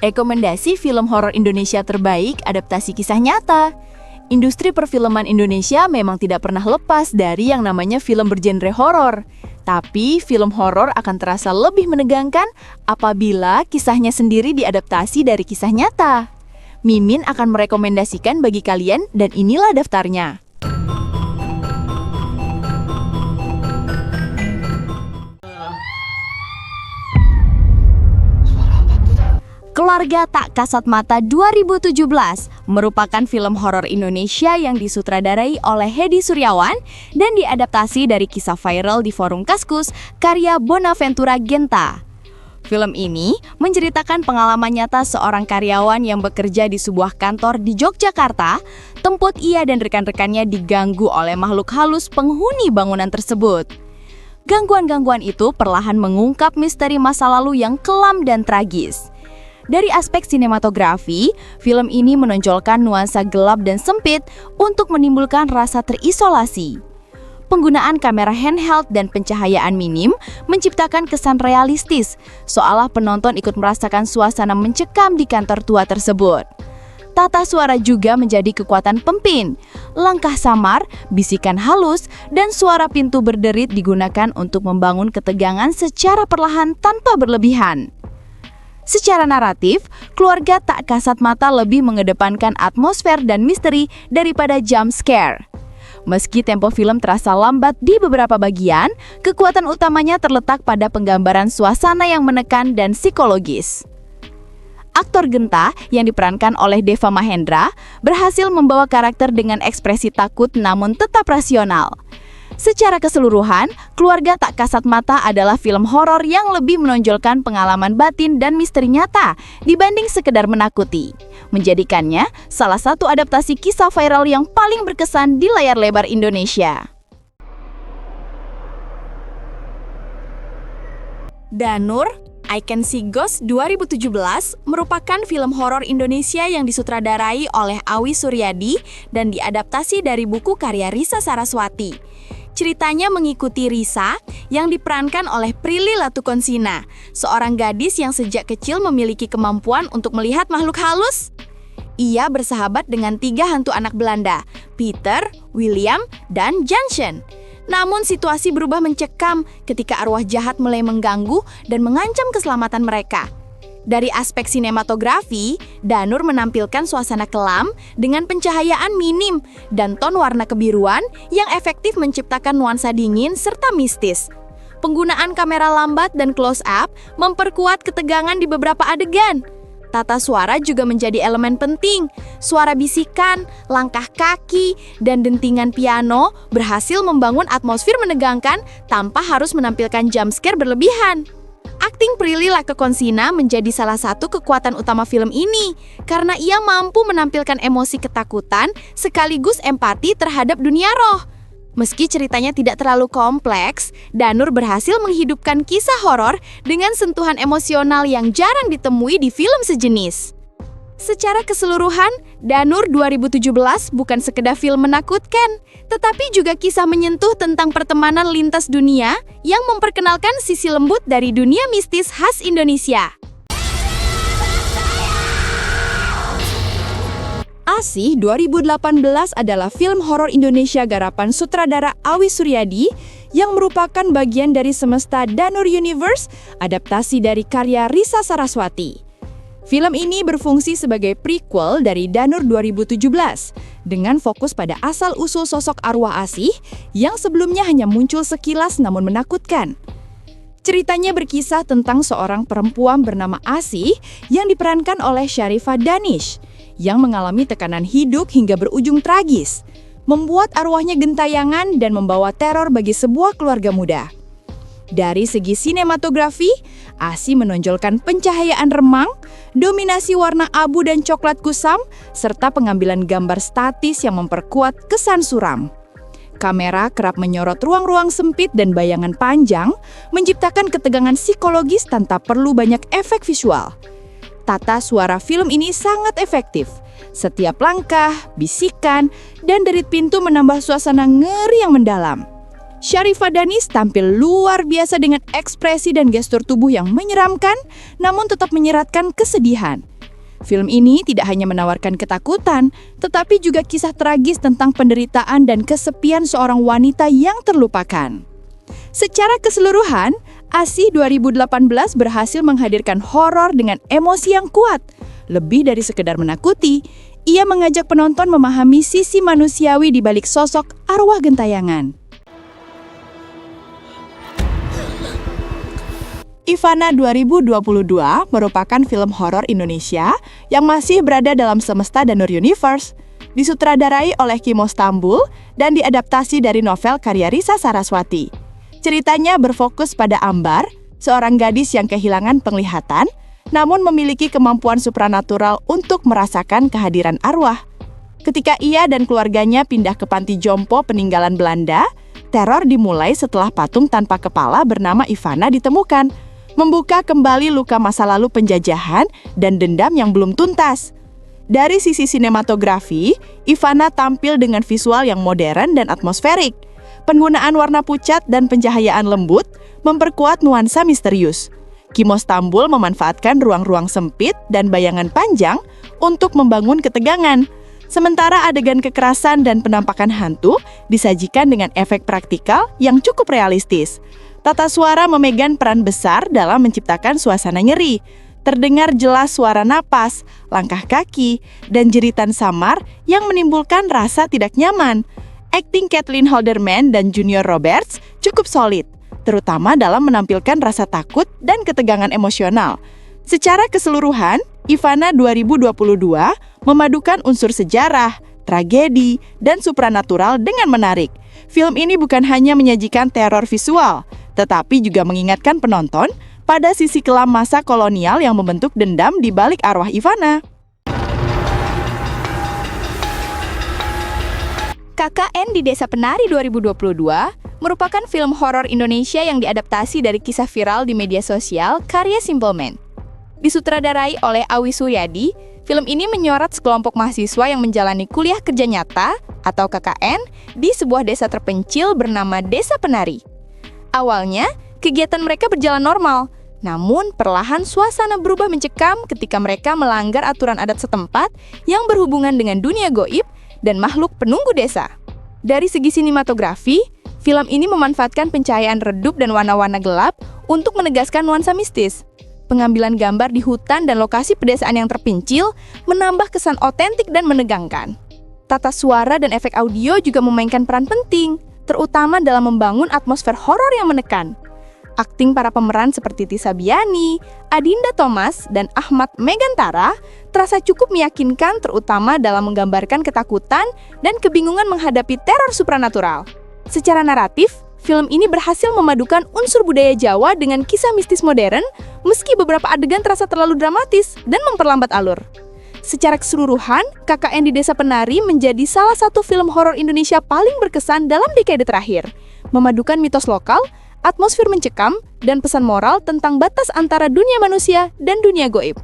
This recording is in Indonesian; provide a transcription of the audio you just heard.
Rekomendasi film horor Indonesia terbaik adaptasi kisah nyata. Industri perfilman Indonesia memang tidak pernah lepas dari yang namanya film bergenre horor. Tapi film horor akan terasa lebih menegangkan apabila kisahnya sendiri diadaptasi dari kisah nyata. Mimin akan merekomendasikan bagi kalian dan inilah daftarnya. Keluarga Tak Kasat Mata 2017 merupakan film horor Indonesia yang disutradarai oleh Hedi Suryawan dan diadaptasi dari kisah viral di forum Kaskus karya Bonaventura Genta. Film ini menceritakan pengalaman nyata seorang karyawan yang bekerja di sebuah kantor di Yogyakarta, tempat ia dan rekan-rekannya diganggu oleh makhluk halus penghuni bangunan tersebut. Gangguan-gangguan itu perlahan mengungkap misteri masa lalu yang kelam dan tragis. Dari aspek sinematografi, film ini menonjolkan nuansa gelap dan sempit untuk menimbulkan rasa terisolasi. Penggunaan kamera handheld dan pencahayaan minim menciptakan kesan realistis, seolah penonton ikut merasakan suasana mencekam di kantor tua tersebut. Tata suara juga menjadi kekuatan pempin. Langkah samar, bisikan halus, dan suara pintu berderit digunakan untuk membangun ketegangan secara perlahan tanpa berlebihan. Secara naratif, Keluarga Tak Kasat Mata lebih mengedepankan atmosfer dan misteri daripada jump scare. Meski tempo film terasa lambat di beberapa bagian, kekuatan utamanya terletak pada penggambaran suasana yang menekan dan psikologis. Aktor Genta yang diperankan oleh Deva Mahendra berhasil membawa karakter dengan ekspresi takut namun tetap rasional. Secara keseluruhan, Keluarga Tak Kasat Mata adalah film horor yang lebih menonjolkan pengalaman batin dan misteri nyata dibanding sekedar menakuti, menjadikannya salah satu adaptasi kisah viral yang paling berkesan di layar lebar Indonesia. Danur, I Can See Ghosts 2017 merupakan film horor Indonesia yang disutradarai oleh Awi Suryadi dan diadaptasi dari buku karya Risa Saraswati. Ceritanya mengikuti Risa yang diperankan oleh Prilly Latukonsina, seorang gadis yang sejak kecil memiliki kemampuan untuk melihat makhluk halus. Ia bersahabat dengan 3 hantu anak Belanda, Peter, William, dan Jansen. Namun situasi berubah mencekam ketika arwah jahat mulai mengganggu dan mengancam keselamatan mereka. Dari aspek sinematografi, Danur menampilkan suasana kelam dengan pencahayaan minim dan ton warna kebiruan yang efektif menciptakan nuansa dingin serta mistis. Penggunaan kamera lambat dan close-up memperkuat ketegangan di beberapa adegan. Tata suara juga menjadi elemen penting. Suara bisikan, langkah kaki, dan dentingan piano berhasil membangun atmosfer menegangkan tanpa harus menampilkan jump scare berlebihan. Akting Prilly Latukonsina menjadi salah satu kekuatan utama film ini karena ia mampu menampilkan emosi ketakutan sekaligus empati terhadap dunia roh. Meski ceritanya tidak terlalu kompleks, Danur berhasil menghidupkan kisah horor dengan sentuhan emosional yang jarang ditemui di film sejenis. Secara keseluruhan, Danur 2017 bukan sekedar film menakutkan, tetapi juga kisah menyentuh tentang pertemanan lintas dunia yang memperkenalkan sisi lembut dari dunia mistis khas Indonesia. Asih 2018 adalah film horor Indonesia garapan sutradara Awi Suryadi yang merupakan bagian dari Semesta Danur Universe, adaptasi dari karya Risa Saraswati. Film ini berfungsi sebagai prequel dari Danur 2017 dengan fokus pada asal-usul sosok arwah Asih yang sebelumnya hanya muncul sekilas namun menakutkan. Ceritanya berkisah tentang seorang perempuan bernama Asih yang diperankan oleh Sharifah Danish yang mengalami tekanan hidup hingga berujung tragis, membuat arwahnya gentayangan dan membawa teror bagi sebuah keluarga muda. Dari segi sinematografi, Asih menonjolkan pencahayaan remang, dominasi warna abu dan coklat kusam, serta pengambilan gambar statis yang memperkuat kesan suram. Kamera kerap menyorot ruang-ruang sempit dan bayangan panjang, menciptakan ketegangan psikologis tanpa perlu banyak efek visual. Tata suara film ini sangat efektif. Setiap langkah, bisikan, dan derit pintu menambah suasana ngeri yang mendalam. Sharifah Danish tampil luar biasa dengan ekspresi dan gestur tubuh yang menyeramkan, namun tetap menyeratkan kesedihan. Film ini tidak hanya menawarkan ketakutan, tetapi juga kisah tragis tentang penderitaan dan kesepian seorang wanita yang terlupakan. Secara keseluruhan, ASI 2018 berhasil menghadirkan horor dengan emosi yang kuat. Lebih dari sekedar menakuti, ia mengajak penonton memahami sisi manusiawi di balik sosok arwah gentayangan. Ivana 2022 merupakan film horor Indonesia yang masih berada dalam semesta Danur Universe, disutradarai oleh Kimo Stambul dan diadaptasi dari novel karya Risa Saraswati. Ceritanya berfokus pada Ambar, seorang gadis yang kehilangan penglihatan, namun memiliki kemampuan supranatural untuk merasakan kehadiran arwah. Ketika ia dan keluarganya pindah ke panti jompo peninggalan Belanda, teror dimulai setelah patung tanpa kepala bernama Ivana ditemukan, membuka kembali luka masa lalu penjajahan dan dendam yang belum tuntas. Dari sisi sinematografi, Ivana tampil dengan visual yang modern dan atmosferik. Penggunaan warna pucat dan pencahayaan lembut memperkuat nuansa misterius. Kimo Stambul memanfaatkan ruang-ruang sempit dan bayangan panjang untuk membangun ketegangan. Sementara adegan kekerasan dan penampakan hantu disajikan dengan efek praktikal yang cukup realistis. Tata suara memegang peran besar dalam menciptakan suasana nyeri. Terdengar jelas suara napas, langkah kaki, dan jeritan samar yang menimbulkan rasa tidak nyaman. Akting Kathleen Halderman dan Junior Roberts cukup solid, terutama dalam menampilkan rasa takut dan ketegangan emosional. Secara keseluruhan, Ivana 2022 memadukan unsur sejarah, tragedi, dan supranatural dengan menarik. Film ini bukan hanya menyajikan teror visual, tetapi juga mengingatkan penonton pada sisi kelam masa kolonial yang membentuk dendam di balik arwah Ivana. KKN di Desa Penari 2022 merupakan film horor Indonesia yang diadaptasi dari kisah viral di media sosial karya Simple Man. Disutradarai oleh Awi Suryadi, film ini menyorot sekelompok mahasiswa yang menjalani kuliah kerja nyata atau KKN di sebuah desa terpencil bernama Desa Penari. Awalnya, kegiatan mereka berjalan normal, namun perlahan suasana berubah mencekam ketika mereka melanggar aturan adat setempat yang berhubungan dengan dunia goib dan makhluk penunggu desa. Dari segi sinematografi, film ini memanfaatkan pencahayaan redup dan warna-warna gelap untuk menegaskan nuansa mistis. Pengambilan gambar di hutan dan lokasi pedesaan yang terpencil menambah kesan otentik dan menegangkan. Tata suara dan efek audio juga memainkan peran penting, terutama dalam membangun atmosfer horor yang menekan. Akting para pemeran seperti Tisa Biani, Adinda Thomas, dan Ahmad Megantara terasa cukup meyakinkan, terutama dalam menggambarkan ketakutan dan kebingungan menghadapi teror supranatural. Secara naratif, film ini berhasil memadukan unsur budaya Jawa dengan kisah mistis modern, meski beberapa adegan terasa terlalu dramatis dan memperlambat alur. Secara keseluruhan, KKN di Desa Penari menjadi salah satu film horor Indonesia paling berkesan dalam dekade terakhir. Memadukan mitos lokal, atmosfer mencekam, dan pesan moral tentang batas antara dunia manusia dan dunia goib.